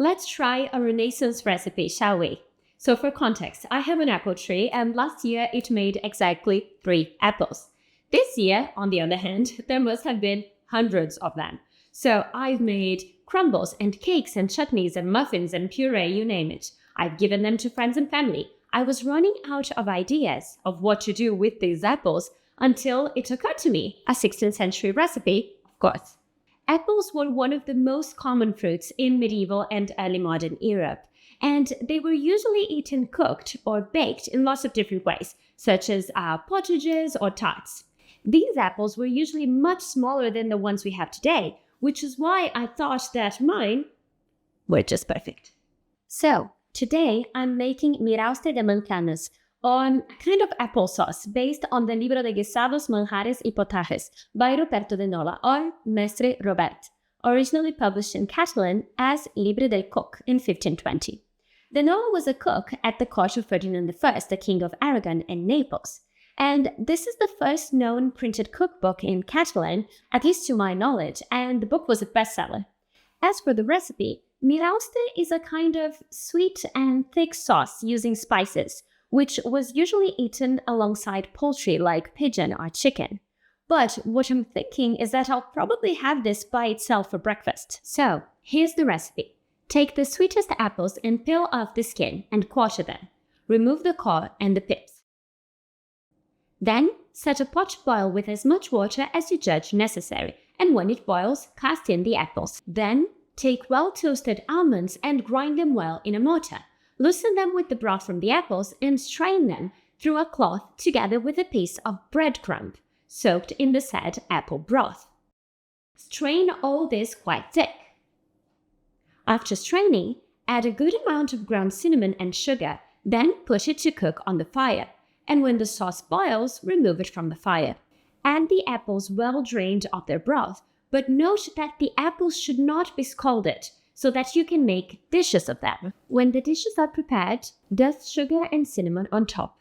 Let's try a Renaissance recipe, shall we? So for context, I have an apple tree and last year it made exactly 3 apples. This year, on the other hand, there must have been hundreds of them. So I've made crumbles and cakes and chutneys and muffins and puree, you name it. I've given them to friends and family. I was running out of ideas of what to do with these apples until it occurred to me, a 16th century recipe, of course. Apples were one of the most common fruits in medieval and early modern Europe, and they were usually eaten cooked or baked in lots of different ways, such as potages or tarts. These apples were usually much smaller than the ones we have today, which is why I thought that mine were just perfect. So, today I'm making mirrauste de manzanas, on a kind of applesauce based on the Libro de guisados, manjares y potajes by Ruperto de Nola, or Mestre Robert, originally published in Catalan as Llibre del Coch in 1520. De Nola was a cook at the court of Ferdinand I, the King of Aragon and Naples, and this is the first known printed cookbook in Catalan, at least to my knowledge, and the book was a bestseller. As for the recipe, mirrauste is a kind of sweet and thick sauce using spices, which was usually eaten alongside poultry like pigeon or chicken. But what I'm thinking is that I'll probably have this by itself for breakfast. So, here's the recipe. Take the sweetest apples and peel off the skin and quarter them. Remove the core and the pips. Then, set a pot to boil with as much water as you judge necessary, and when it boils, cast in the apples. Then, take well-toasted almonds and grind them well in a mortar. Loosen them with the broth from the apples and strain them through a cloth together with a piece of breadcrumb soaked in the said apple broth. Strain all this quite thick. After straining, add a good amount of ground cinnamon and sugar, then put it to cook on the fire, and when the sauce boils, remove it from the fire. Add the apples well drained of their broth, but note that the apples should not be scalded, so that you can make dishes of them. When the dishes are prepared, dust sugar and cinnamon on top.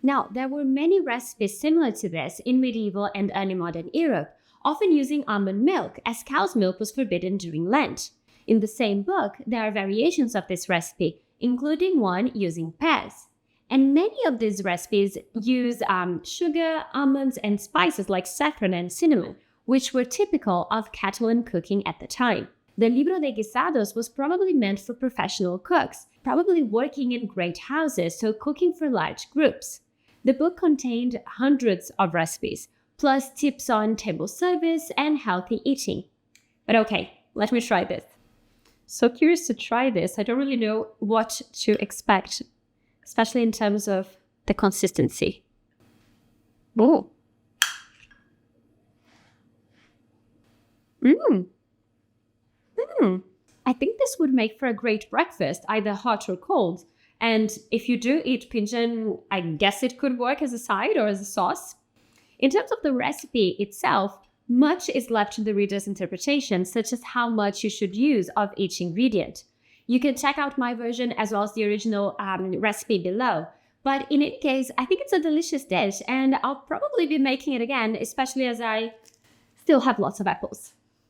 Now, there were many recipes similar to this in medieval and early modern Europe, often using almond milk, as cow's milk was forbidden during Lent. In the same book, there are variations of this recipe, including one using pears. And many of these recipes use sugar, almonds, and spices like saffron and cinnamon, which were typical of Catalan cooking at the time. The Libro de guisados was probably meant for professional cooks, probably working in great houses, so cooking for large groups. The book contained hundreds of recipes, plus tips on table service and healthy eating. But okay, let me try this. So curious to try this. I don't really know what to expect, especially in terms of the consistency. Oh. I think this would make for a great breakfast, either hot or cold. And if you do eat pigeon, I guess it could work as a side or as a sauce. In terms of the recipe itself, much is left to the reader's interpretation, such as how much you should use of each ingredient. You can check out my version as well as the original recipe below. But in any case, I think it's a delicious dish, and I'll probably be making it again, especially as I still have lots of apples.